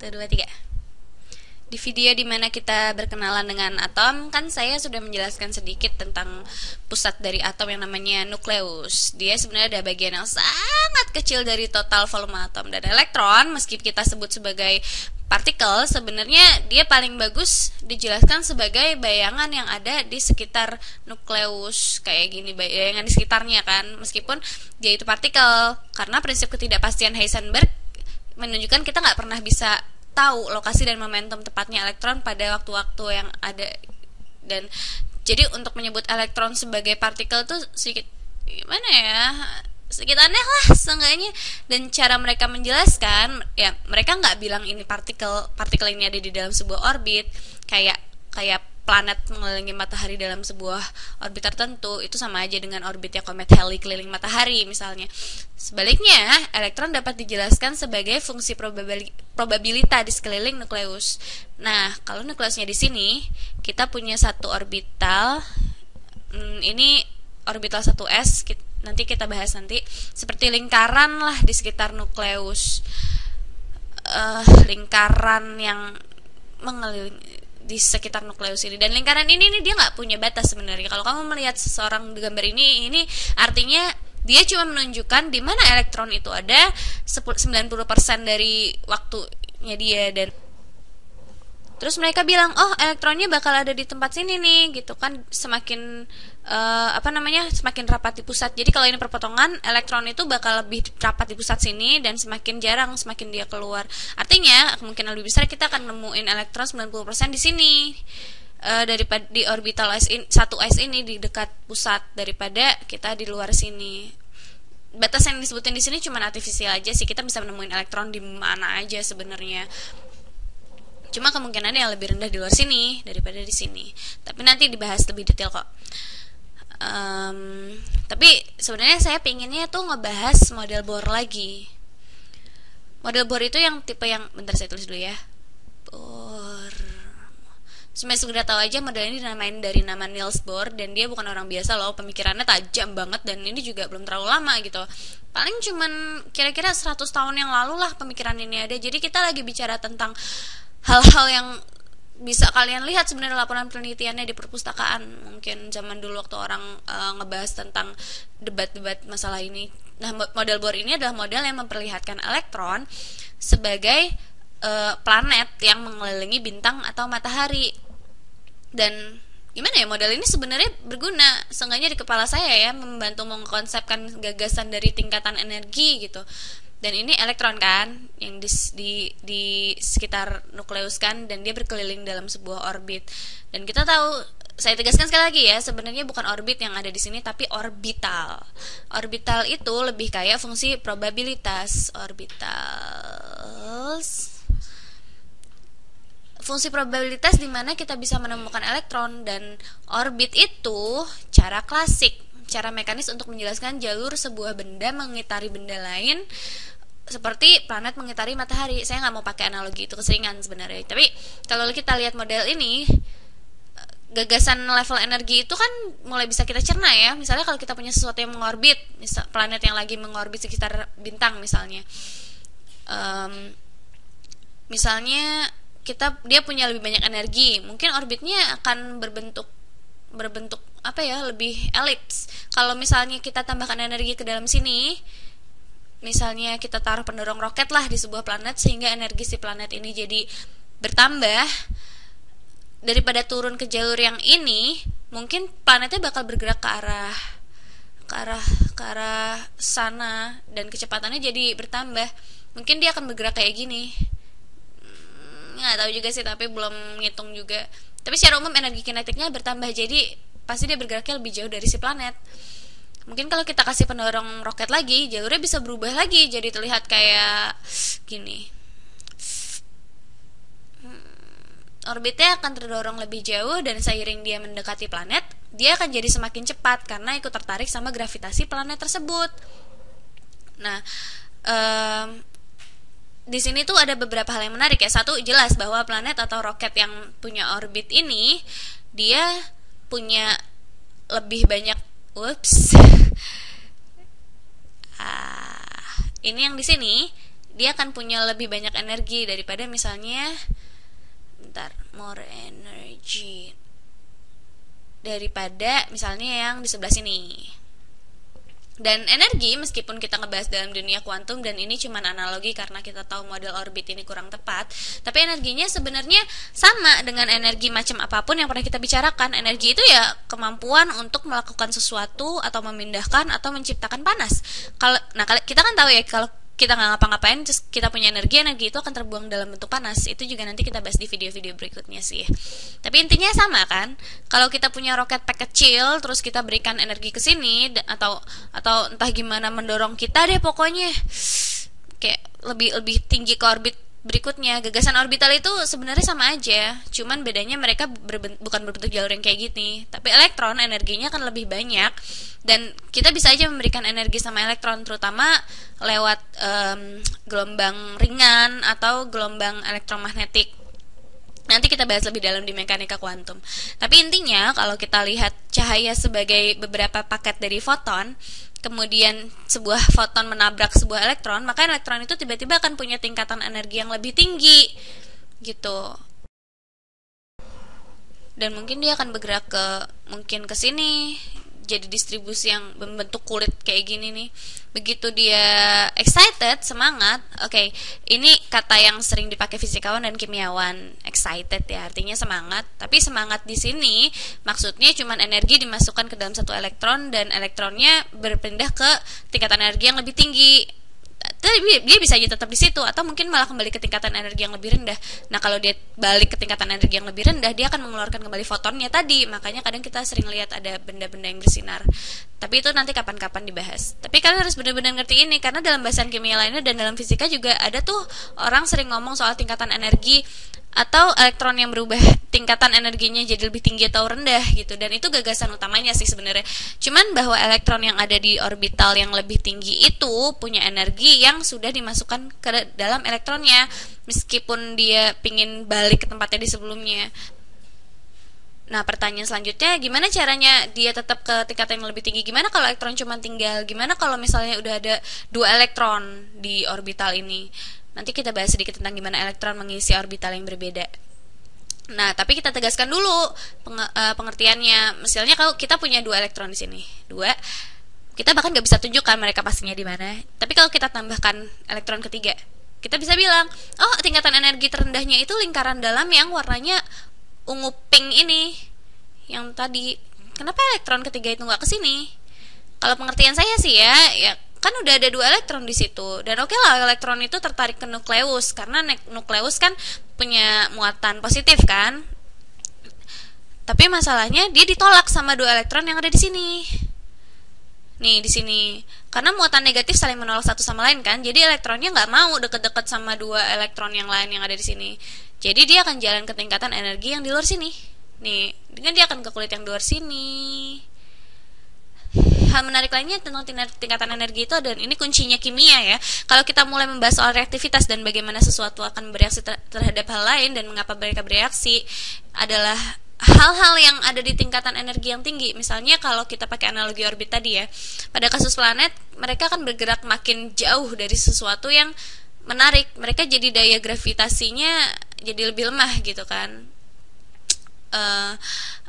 1, 2, 3. Di video dimana kita berkenalan dengan atom, kan saya sudah menjelaskan sedikit tentang pusat dari atom yang namanya nukleus. Dia sebenarnya ada bagian yang sangat kecil dari total volume atom. Dan elektron, meski kita sebut sebagai partikel, sebenarnya dia paling bagus dijelaskan sebagai bayangan yang ada di sekitar nukleus. Kayak gini, bayangan di sekitarnya kan, meskipun dia itu partikel. Karena prinsip ketidakpastian Heisenberg menunjukkan kita nggak pernah bisa tahu lokasi dan momentum tepatnya elektron pada waktu-waktu yang ada. Dan jadi untuk menyebut elektron sebagai partikel tuh sedikit gimana ya, sedikit aneh lah seenggaknya. Dan cara mereka menjelaskan, ya mereka nggak bilang ini partikel ini ada di dalam sebuah orbit kayak planet mengelilingi matahari dalam sebuah orbit tertentu. Itu sama aja dengan orbitnya komet Halley keliling matahari misalnya. Sebaliknya, elektron dapat dijelaskan sebagai fungsi probabilitas di sekeliling nukleus. Nah, kalau nukleusnya di sini, kita punya satu orbital. Ini orbital 1s, nanti kita bahas nanti. Seperti lingkaran lah di sekitar nukleus. Lingkaran yang mengelilingi di sekitar nukleus ini. Dan lingkaran ini dia nggak punya batas sebenarnya. Kalau kamu melihat seseorang di gambar ini artinya dia cuma menunjukkan di mana elektron itu ada 90% dari waktunya dia. Dan terus mereka bilang, oh elektronnya bakal ada di tempat sini nih, gitu kan. Semakin semakin rapat di pusat. Jadi kalau ini perpotongan, elektron itu bakal lebih rapat di pusat sini, dan semakin jarang semakin dia keluar. Artinya kemungkinan lebih besar kita akan nemuin elektron 90% di sini, daripada di orbital 1s ini di dekat pusat, daripada kita di luar sini. Batas yang disebutin di sini cuma artifisial aja sih. Kita bisa menemuin elektron di mana aja sebenarnya. Cuma kemungkinannya yang lebih rendah di luar sini daripada di sini. Tapi nanti dibahas lebih detail kok. Tapi sebenarnya saya pengennya tuh ngebahas model Bohr lagi. Model Bohr itu yang tipe yang, bentar saya tulis dulu ya. Bohr. Sebenarnya sudah tahu aja model ini dinamain dari nama Niels Bohr, dan dia bukan orang biasa loh, pemikirannya tajam banget, dan ini juga belum terlalu lama gitu. Paling cuman kira-kira 100 tahun yang lalu lah pemikiran ini ada. Jadi kita lagi bicara tentang hal-hal yang bisa kalian lihat sebenarnya laporan penelitiannya di perpustakaan. Mungkin zaman dulu waktu orang ngebahas tentang debat-debat masalah ini. Nah, model Bohr ini adalah model yang memperlihatkan elektron sebagai planet yang mengelilingi bintang atau matahari. Dan gimana ya, model ini sebenarnya berguna, seenggaknya di kepala saya ya, membantu mengkonsepkan gagasan dari tingkatan energi gitu. Dan ini elektron kan yang di sekitar nukleus kan, dan dia berkeliling dalam sebuah orbit. Dan kita tahu, saya tegaskan sekali lagi ya, sebenarnya bukan orbit yang ada di sini, tapi orbital. Orbital itu lebih kayak fungsi probabilitas. Fungsi probabilitas di mana kita bisa menemukan elektron. Dan orbit itu cara klasik, cara mekanis untuk menjelaskan jalur sebuah benda mengitari benda lain, seperti planet mengitari matahari. Saya nggak mau pakai analogi, itu keseringan sebenarnya. Tapi kalau kita lihat model ini, gagasan level energi itu kan mulai bisa kita cerna ya. Misalnya kalau kita punya sesuatu yang mengorbit, misal planet yang lagi mengorbit sekitar bintang misalnya, misalnya dia punya lebih banyak energi, mungkin orbitnya akan berbentuk lebih elips. Kalau misalnya kita tambahkan energi ke dalam sini, misalnya kita taruh pendorong roket lah di sebuah planet, sehingga energi si planet ini jadi bertambah, daripada turun ke jalur yang ini, mungkin planetnya bakal bergerak ke arah sana, dan kecepatannya jadi bertambah. Mungkin dia akan bergerak kayak gini. Nggak tahu juga sih, tapi belum ngitung juga. Tapi secara umum energi kinetiknya bertambah, jadi pasti dia bergeraknya lebih jauh dari si planet. Mungkin kalau kita kasih pendorong roket lagi, jalurnya bisa berubah lagi, jadi terlihat kayak gini. Orbitnya akan terdorong lebih jauh, dan seiring dia mendekati planet, dia akan jadi semakin cepat karena ikut tertarik sama gravitasi planet tersebut. Nah, di sini tuh ada beberapa hal yang menarik ya. Satu, jelas bahwa planet atau roket yang punya orbit ini, dia punya lebih banyak ini yang di sini dia akan punya lebih banyak energi daripada misalnya, bentar, more energy daripada misalnya yang di sebelah sini. Dan energi, meskipun kita ngebahas dalam dunia kuantum dan ini cuma analogi karena kita tahu model orbit ini kurang tepat, tapi energinya sebenarnya sama dengan energi macam apapun yang pernah kita bicarakan. Energi itu ya kemampuan untuk melakukan sesuatu atau memindahkan atau menciptakan panas. Nah, kita kan tahu ya, kalau kita nggak ngapa-ngapain terus kita punya energi itu akan terbuang dalam bentuk panas. Itu juga nanti kita bahas di video-video berikutnya sih. Tapi intinya sama kan? Kalau kita punya roket pack kecil terus kita berikan energi ke sini atau entah gimana mendorong kita deh pokoknya kayak lebih tinggi ke orbit berikutnya. Gagasan orbital itu sebenarnya sama aja, cuman bedanya mereka bukan berbentuk jalur yang kayak gini. Tapi elektron energinya kan lebih banyak dan kita bisa aja memberikan energi sama elektron, terutama lewat gelombang ringan atau gelombang elektromagnetik. Nanti kita bahas lebih dalam di mekanika kuantum. Tapi intinya kalau kita lihat cahaya sebagai beberapa paket dari foton, kemudian sebuah foton menabrak sebuah elektron, maka elektron itu tiba-tiba akan punya tingkatan energi yang lebih tinggi gitu. Dan mungkin dia akan bergerak mungkin ke sini, jadi distribusi yang membentuk kulit kayak gini nih. Begitu dia excited, semangat. Oke, ini kata yang sering dipakai fisikawan dan kimiawan. Excited ya artinya semangat. Tapi semangat di sini maksudnya cuma energi dimasukkan ke dalam satu elektron dan elektronnya berpindah ke tingkatan energi yang lebih tinggi. Tapi dia bisa aja tetap di situ atau mungkin malah kembali ke tingkatan energi yang lebih rendah. Nah, kalau dia balik ke tingkatan energi yang lebih rendah, dia akan mengeluarkan kembali fotonnya tadi. Makanya kadang kita sering lihat ada benda-benda yang bersinar. Tapi itu nanti kapan-kapan dibahas. Tapi kalian harus benar-benar ngerti ini karena dalam bahasan kimia lainnya dan dalam fisika juga ada tuh orang sering ngomong soal tingkatan energi atau elektron yang berubah tingkatan energinya jadi lebih tinggi atau rendah gitu. Dan itu gagasan utamanya sih sebenarnya. Cuman bahwa elektron yang ada di orbital yang lebih tinggi itu punya energi yang sudah dimasukkan ke dalam elektronnya meskipun dia pingin balik ke tempatnya di sebelumnya. Nah, pertanyaan selanjutnya, gimana caranya dia tetap ke tingkatan yang lebih tinggi? Gimana kalau elektron cuma tinggal? Gimana kalau misalnya udah ada 2 elektron di orbital ini? Nanti kita bahas sedikit tentang gimana elektron mengisi orbital yang berbeda. Nah, tapi kita tegaskan dulu pengertiannya. Misalnya kalau kita punya 2 elektron di sini, 2, kita bahkan nggak bisa tunjukkan mereka pastinya di mana. Tapi kalau kita tambahkan elektron ketiga, kita bisa bilang, oh tingkatan energi terendahnya itu lingkaran dalam yang warnanya ungu pink ini, yang tadi. Kenapa elektron ketiga itu nggak kesini? Kalau pengertian saya sih ya kan udah ada 2 elektron di situ dan oke lah elektron itu tertarik ke nukleus karena nukleus kan punya muatan positif kan. Tapi masalahnya dia ditolak sama 2 elektron yang ada di sini. Nih di sini karena muatan negatif saling menolak satu sama lain kan, jadi elektronnya nggak mau deket-deket sama 2 elektron yang lain yang ada di sini. Jadi dia akan jalan ke tingkatan energi yang di luar sini. Nih, dengan dia akan ke kulit yang di luar sini. Hal menarik lainnya tentang tingkatan energi itu, dan ini kuncinya kimia ya. Kalau kita mulai membahas soal reaktivitas dan bagaimana sesuatu akan bereaksi terhadap hal lain dan mengapa mereka bereaksi, adalah hal-hal yang ada di tingkatan energi yang tinggi. Misalnya kalau kita pakai analogi orbit tadi ya, pada kasus planet mereka akan bergerak makin jauh dari sesuatu yang menarik. Mereka jadi daya gravitasinya jadi lebih lemah gitu kan.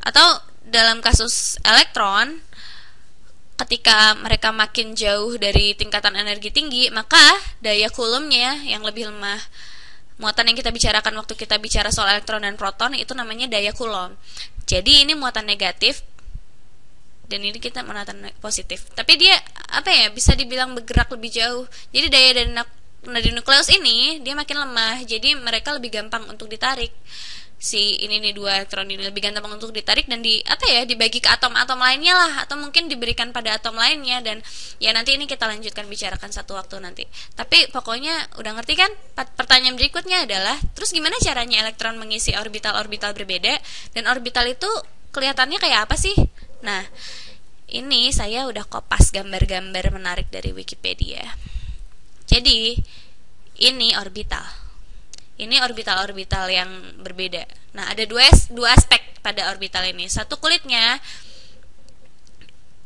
Atau dalam kasus elektron, ketika mereka makin jauh dari tingkatan energi tinggi, maka daya kulumnya yang lebih lemah. Muatan yang kita bicarakan waktu kita bicara soal elektron dan proton itu namanya daya kulom. Jadi ini muatan negatif dan ini kita muatan positif. Tapi dia bisa dibilang bergerak lebih jauh. Jadi daya dari nukleus ini dia makin lemah. Jadi mereka lebih gampang untuk ditarik. Si ini nih 2 elektron ini lebih gampang untuk ditarik dan dibagi ke atom-atom lainnya lah, atau mungkin diberikan pada atom lainnya. Dan ya nanti ini kita lanjutkan bicarakan satu waktu nanti. Tapi pokoknya udah ngerti kan? Pertanyaan berikutnya adalah, terus gimana caranya elektron mengisi orbital-orbital berbeda, dan orbital itu kelihatannya kayak apa sih? Nah, ini saya udah kopas gambar-gambar menarik dari Wikipedia. Jadi ini orbital. Ini orbital-orbital yang berbeda. Nah, ada dua aspek pada orbital ini. Satu, kulitnya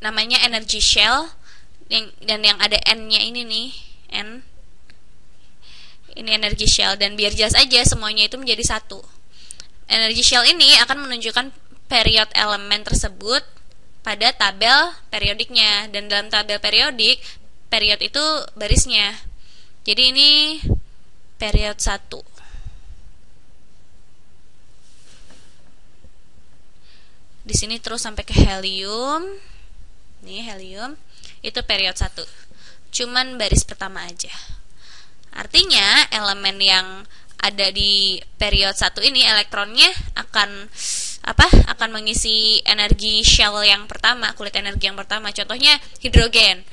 namanya energy shell, dan yang ada N-nya ini nih, N. Ini energi shell, dan biar jelas aja semuanya itu menjadi satu. Energi shell ini akan menunjukkan period elemen tersebut pada tabel periodiknya, dan dalam tabel periodik period itu barisnya. Jadi ini period 1. Di sini terus sampai ke helium. Nih helium itu period 1. Cuman baris pertama aja. Artinya elemen yang ada di period 1 ini elektronnya akan akan mengisi energi shell yang pertama, kulit energi yang pertama. Contohnya hidrogen.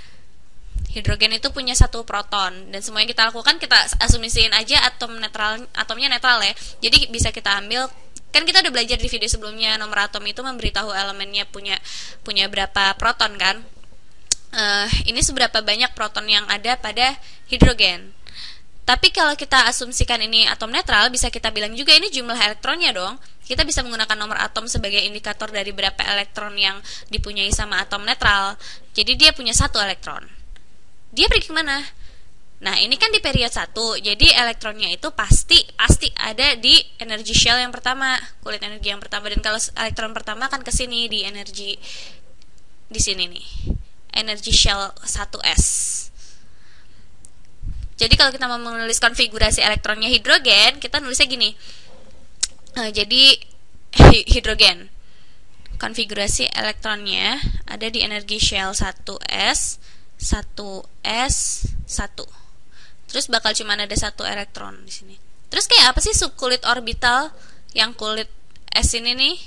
Hidrogen itu punya 1 proton, dan semua yang kita lakukan kita asumsiin aja atomnya netral ya. Jadi bisa kita ambil, kan kita udah belajar di video sebelumnya, nomor atom itu memberitahu elemennya punya berapa proton kan. Ini seberapa banyak proton yang ada pada hidrogen. Tapi kalau kita asumsikan ini atom netral, bisa kita bilang juga ini jumlah elektronnya dong. Kita bisa menggunakan nomor atom sebagai indikator dari berapa elektron yang dipunyai sama atom netral. Jadi dia punya 1 elektron. Dia pergi kemana? Nah, ini kan di period 1. Jadi elektronnya itu pasti ada di energi shell yang pertama, kulit energi yang pertama. Dan kalau elektron pertama kan ke sini di energi di sini nih. Energi shell 1s. Jadi kalau kita mau menulis konfigurasi elektronnya hidrogen, kita nulisnya gini. Jadi hidrogen, konfigurasi elektronnya ada di energi shell 1s, 1s, 1. Terus bakal cuma ada 1 elektron di sini. Terus kayak apa sih subkulit orbital yang kulit S ini nih?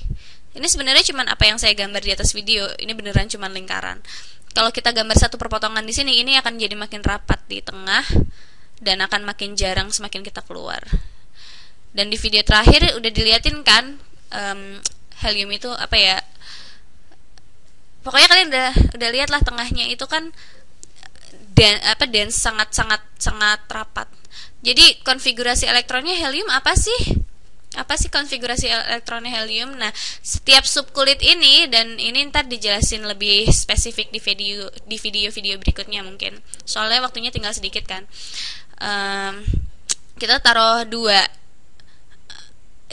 Ini sebenarnya cuma apa yang saya gambar di atas video. Ini beneran cuma lingkaran. Kalau kita gambar 1 perpotongan di sini, ini akan jadi makin rapat di tengah dan akan makin jarang semakin kita keluar. Dan di video terakhir udah diliatin kan, helium itu apa ya? Pokoknya kalian udah lihat lah, tengahnya itu kan dense, sangat rapat. Jadi konfigurasi elektronnya helium apa sih? Apa sih konfigurasi elektronnya helium? Nah, setiap subkulit ini, dan ini ntar dijelasin lebih spesifik di video berikutnya mungkin. Soalnya waktunya tinggal sedikit kan. Kita taruh 2.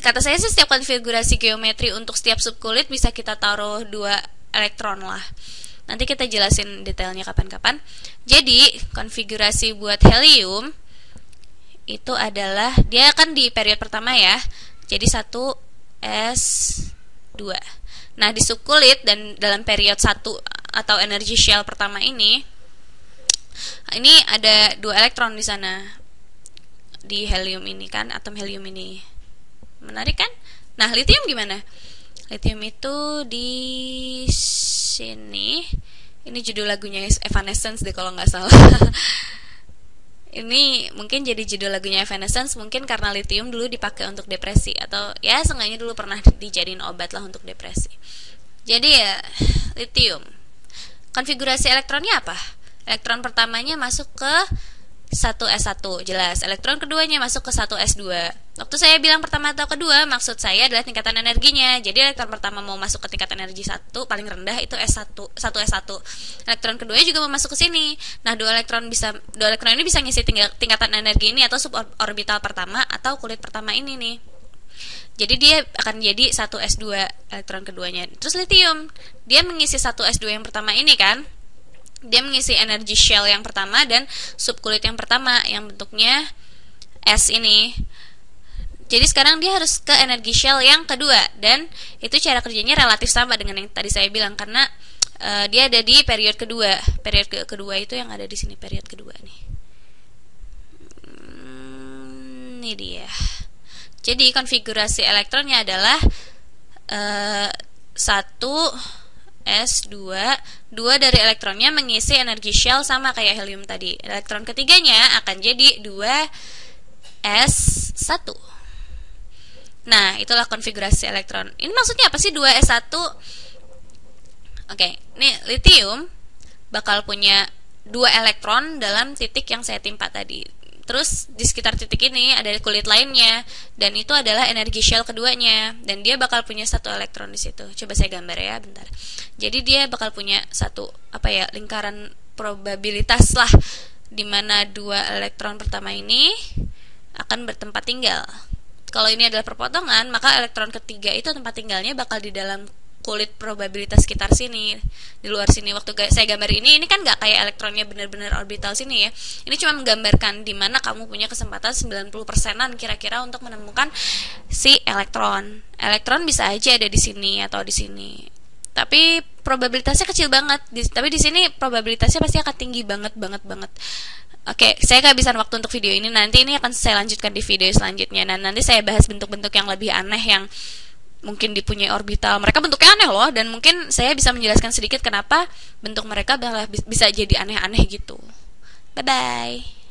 Kata saya sih setiap konfigurasi geometri untuk setiap subkulit bisa kita taruh 2 elektron lah. Nanti kita jelasin detailnya kapan-kapan. Jadi konfigurasi buat helium itu adalah, dia kan di period pertama ya. Jadi 1s2. Nah, di subkulit dan dalam period 1 atau energi shell pertama ini ada 2 elektron di sana. Di helium ini kan, atom helium ini. Menarik kan? Nah, lithium gimana? Lithium itu di sini. Ini judul lagunya Evanescence deh kalau nggak salah. Ini mungkin jadi judul lagunya Evanescence mungkin karena lithium dulu dipakai untuk depresi, atau ya seenggaknya dulu pernah dijadiin obat lah untuk depresi. Jadi ya lithium. Konfigurasi elektronnya apa? Elektron pertamanya masuk ke 1s1, jelas. Elektron keduanya masuk ke 1s2. Waktu saya bilang pertama atau kedua, maksud saya adalah tingkatan energinya. Jadi elektron pertama mau masuk ke tingkat energi 1, paling rendah itu S1, 1s1. Elektron keduanya juga mau masuk ke sini. Nah, dua elektron ini bisa ngisi tingkatan energi ini atau suborbital pertama atau kulit pertama ini nih. Jadi dia akan jadi 1s2 elektron keduanya. Terus lithium, dia mengisi 1s2 yang pertama ini kan. Dia mengisi energi shell yang pertama dan subkulit yang pertama yang bentuknya S ini. Jadi sekarang dia harus ke energi shell yang kedua, dan itu cara kerjanya relatif sama dengan yang tadi saya bilang karena dia ada di period kedua. Period kedua itu yang ada di sini, period kedua nih. Ini dia. Jadi konfigurasi elektronnya adalah 1s2, 2 dari elektronnya mengisi energi shell sama kayak helium tadi. Elektron ketiganya akan jadi 2s1. Nah, itulah konfigurasi elektron. Ini maksudnya apa sih 2s1? Oke, ini lithium bakal punya 2 elektron dalam titik yang saya timpa tadi. Terus di sekitar titik ini ada kulit lainnya, dan itu adalah energi shell keduanya, dan dia bakal punya 1 elektron di situ. Coba saya gambar ya, bentar. Jadi dia bakal punya lingkaran probabilitas lah, di mana 2 elektron pertama ini akan bertempat tinggal. Kalau ini adalah perpotongan, maka elektron ketiga itu tempat tinggalnya bakal di dalam kulit probabilitas sekitar sini, di luar sini. Waktu saya gambar ini kan nggak kayak elektronnya benar-benar orbital sini ya. Ini cuma menggambarkan di mana kamu punya kesempatan 90%-an kira-kira untuk menemukan si elektron. Elektron bisa aja ada di sini atau di sini. Tapi probabilitasnya kecil banget. Tapi di sini probabilitasnya pasti akan tinggi banget. Oke, saya kehabisan waktu untuk video ini. Nanti ini akan saya lanjutkan di video selanjutnya. Dan nanti saya bahas bentuk-bentuk yang lebih aneh yang mungkin dipunyai orbital. Mereka bentuknya aneh loh, dan mungkin saya bisa menjelaskan sedikit kenapa bentuk mereka bisa jadi aneh-aneh gitu. Bye bye.